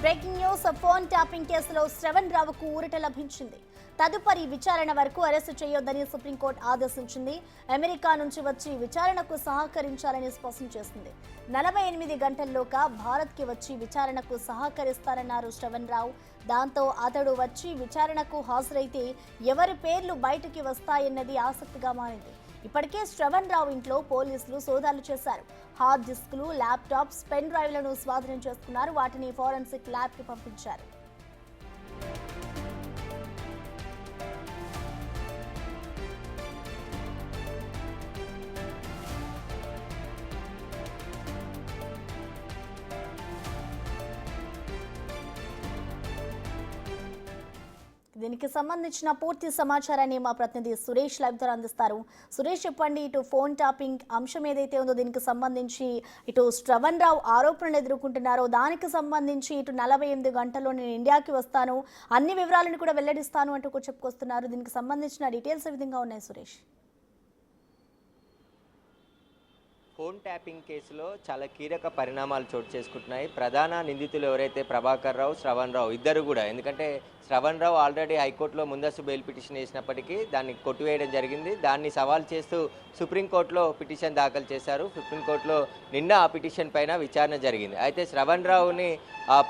Breaking news phone tapping కేసులో శ్రవణ్ రావుకు ఊరట లభించింది. తదుపరి విచారణ వరకు అరెస్టు చేయొద్దని సుప్రీంకోర్టు ఆదేశించింది. అమెరికా నుంచి వచ్చి విచారణకు సహకరించాలని స్పష్టం చేసింది. 48 గంటల్లోగా భారత్కి వచ్చి విచారణకు సహకరిస్తారన్నారు శ్రవణ్ రావు. దాంతో అతడు వచ్చి విచారణకు హాజరైతే ఎవరి పేర్లు బయటికి వస్తాయన్నది ఆసక్తిగా మారింది. ఇప్పటికే శ్రవణ్ రావు ఇంట్లో పోలీసులు సోదాలు చేశారు. హార్డ్ డిస్క్లు, ల్యాప్టాప్స్, పెన్ డ్రైవ్లను స్వాధీనం చేసుకున్నారు. వాటిని ఫోరెన్సిక్ ల్యాబ్కి పంపించారు. దీనికి సంబంధించిన పూర్తి సమాచారాన్ని మా ప్రతినిధి సురేష్ లైవ్ ద్వారా అందిస్తారు. సురేష్, చెప్పండి, ఇటు ఫోన్ టాపింగ్ అంశం ఏదైతే ఉందో దీనికి సంబంధించి ఇటు శ్రవణ్ రావు ఆరోపణలు ఎదుర్కొంటున్నారో దానికి సంబంధించి ఇటు 48 గంటల్లో నేను ఇండియాకి వస్తాను, అన్ని వివరాలను కూడా వెల్లడిస్తాను అంటూ చెప్పుకొస్తున్నారు. దీనికి సంబంధించిన డీటెయిల్స్ ఏ విధంగా ఉన్నాయి సురేష్? ఫోన్ ట్యాపింగ్ కేసులో చాలా కీలక పరిణామాలు చోటు చేసుకుంటున్నాయి. ప్రధాన నిందితులు ఎవరైతే ప్రభాకర్ రావు, శ్రవణ్ రావు ఇద్దరు కూడా, ఎందుకంటే శ్రవణ్ రావు ఆల్రెడీ హైకోర్టులో ముందస్తు బెయిల్ పిటిషన్ వేసినప్పటికీ దాన్ని కొట్టివేయడం జరిగింది. దాన్ని సవాల్ చేస్తూ సుప్రీంకోర్టులో పిటిషన్ దాఖలు చేశారు. సుప్రీంకోర్టులో నిన్న ఆ పిటిషన్ పైన విచారణ జరిగింది. అయితే శ్రవణ్ రావుని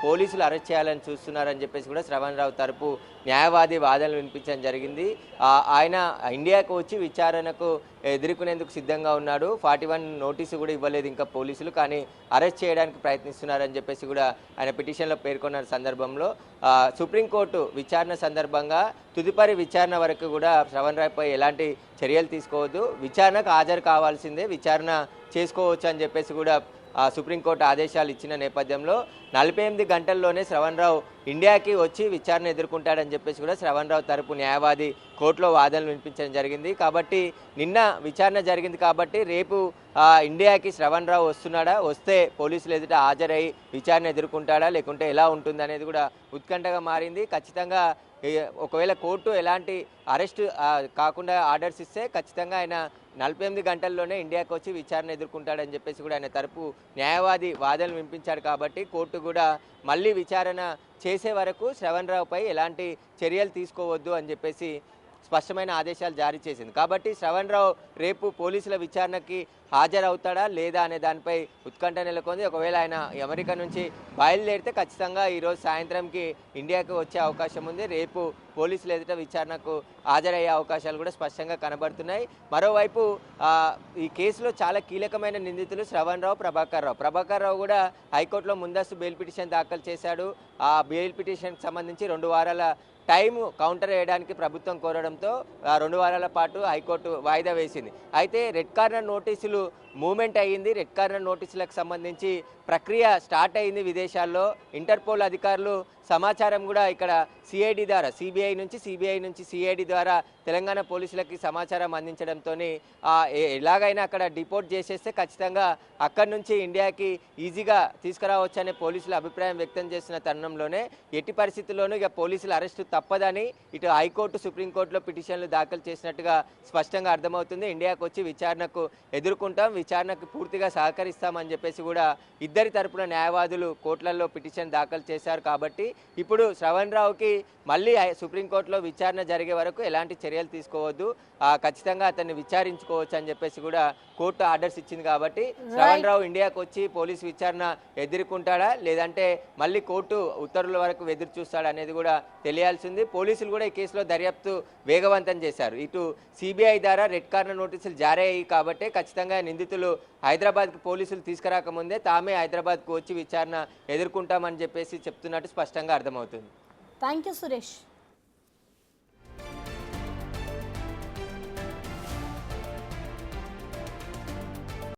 పోలీసులు అరెస్ట్ చేయాలని చూస్తున్నారని చెప్పేసి కూడా శ్రవణ్ రావు తరపు న్యాయవాది వాదనలు వినిపించడం జరిగింది. ఆయన ఇండియాకు వచ్చి విచారణకు ఎదుర్కొనేందుకు సిద్ధంగా ఉన్నాడు. 41 నోటీసు కూడా ఇవ్వలేదు ఇంకా పోలీసులు, కానీ అరెస్ట్ చేయడానికి ప్రయత్నిస్తున్నారని చెప్పేసి కూడా ఆయన పిటిషన్లో పేర్కొన్న సందర్భంలో సుప్రీంకోర్టు విచారణ సందర్భంగా తుదుపరి విచారణ వరకు కూడా శ్రవణ్ రావుపై ఎలాంటి చర్యలు తీసుకోవద్దు, విచారణకు హాజరు కావాల్సిందే, విచారణ చేసుకోవచ్చు అని చెప్పేసి కూడా సుప్రీంకోర్టు ఆదేశాలు ఇచ్చిన నేపథ్యంలో 48 గంటల్లోనే శ్రవణ్ రావు ఇండియాకి వచ్చి విచారణ ఎదుర్కొంటాడని చెప్పేసి కూడా శ్రవణ్ రావు తరపు న్యాయవాది కోర్టులో వాదనలు వినిపించడం జరిగింది. కాబట్టి నిన్న విచారణ జరిగింది కాబట్టి రేపు ఇండియాకి శ్రవణ్ రావు వస్తున్నాడా, వస్తే పోలీసులు ఎదుట హాజరై విచారణ ఎదుర్కొంటాడా, లేకుంటే ఎలా ఉంటుంది అనేది కూడా ఉత్కంఠగా మారింది. ఖచ్చితంగా ఒకవేళ కోర్టు ఎలాంటి అరెస్ట్ కాకుండా ఆర్డర్స్ ఇస్తే ఖచ్చితంగా ఆయన 48 గంటల్లోనే ఇండియాకి వచ్చి విచారణ ఎదుర్కొంటాడని చెప్పేసి కూడా ఆయన తరపు న్యాయవాది వాదనలు వినిపించాడు. కాబట్టి కోర్టు కూడా మళ్ళీ విచారణ చేసే వరకు శ్రవణ్ రావుపై ఎలాంటి చర్యలు తీసుకోవద్దు అని చెప్పేసి స్పష్టమైన ఆదేశాలు జారీ చేసింది. కాబట్టి శ్రవణ్ రావు రేపు పోలీసుల విచారణకి హాజరవుతాడా లేదా అనే దానిపై ఉత్కంఠ నెలకొంది. ఒకవేళ ఆయన అమెరికా నుంచి బయలుదేరితే ఖచ్చితంగా ఈరోజు సాయంత్రంకి ఇండియాకు వచ్చే అవకాశం ఉంది. రేపు పోలీసులు ఎదుట విచారణకు హాజరయ్యే అవకాశాలు కూడా స్పష్టంగా కనబడుతున్నాయి. మరోవైపు ఈ కేసులో చాలా కీలకమైన నిందితులు శ్రవణ్ రావు, ప్రభాకర్ రావు కూడా హైకోర్టులో ముందస్తు బెయిల్ పిటిషన్ దాఖలు చేశాడు. ఆ బెయిల్ పిటిషన్కి సంబంధించి 2 వారాల టైం కౌంటర్ వేయడానికి ప్రభుత్వం కోరడంతో 2 వారాల పాటు హైకోర్టు వాయిదా వేసింది. అయితే రెడ్ కార్నర్ నోటీసులు మూవ్మెంట్ అయ్యింది. రెడ్ కార్నర్ నోటీసులకు సంబంధించి ప్రక్రియ స్టార్ట్ అయింది విదేశాల్లో. ఇంటర్పోల్ అధికారులు సమాచారం కూడా ఇక్కడ సిఐడి ద్వారా, సిబిఐ నుంచి సిఐడి ద్వారా తెలంగాణ పోలీసులకి సమాచారం అందించడంతో ఎలాగైనా అక్కడ డిపోర్ట్ చేసేస్తే ఖచ్చితంగా అక్కడి నుంచి ఇండియాకి ఈజీగా తీసుకురావచ్చనే పోలీసులు అభిప్రాయం వ్యక్తం చేస్తున్న తరుణంలోనే ఎట్టి పరిస్థితుల్లోనూ ఇక పోలీసుల అరెస్టు తప్పదని ఇటు హైకోర్టు, సుప్రీంకోర్టులో పిటిషన్లు దాఖలు చేసినట్టుగా స్పష్టంగా అర్థమవుతుంది. ఇండియాకు వచ్చి విచారణకు ఎదుర్కొంటాం, విచారణకు పూర్తిగా సహకరిస్తామని చెప్పేసి కూడా ఇద్దరి తరపున న్యాయవాదులు కోర్టులలో పిటిషన్ దాఖలు చేశారు. కాబట్టి ఇప్పుడు శ్రవణ్ రావుకి మళ్ళీ సుప్రీంకోర్టులో విచారణ జరిగే వరకు ఎలాంటి చర్యలు తీసుకోవద్దు, ఖచ్చితంగా అతన్ని విచారించుకోవచ్చు అని చెప్పేసి కూడా కోర్టు ఆర్డర్స్ ఇచ్చింది. కాబట్టి శ్రవణ్ రావు ఇండియాకు వచ్చి పోలీసు విచారణ ఎదుర్కొంటాడా లేదంటే మళ్ళీ కోర్టు ఉత్తర్వుల వరకు ఎదురు చూస్తాడా అనేది కూడా తెలియాల్సింది. పోలీసులు కూడా ఈ కేసులో దర్యాప్తు వేగవంతం చేశారు. ఇటు సిబిఐ ద్వారా రెడ్ కార్నర్ నోటీసులు జారీ అయ్యాయి కాబట్టి ఖచ్చితంగా నిందితులు హైదరాబాద్కి పోలీసులు తీసుకురాకముందే తామే హైదరాబాద్కు వచ్చి విచారణ ఎదుర్కొంటామని చెప్పేసి చెప్తున్నట్టు స్పష్టంగా అర్థమవుతుంది. Thank you Suresh.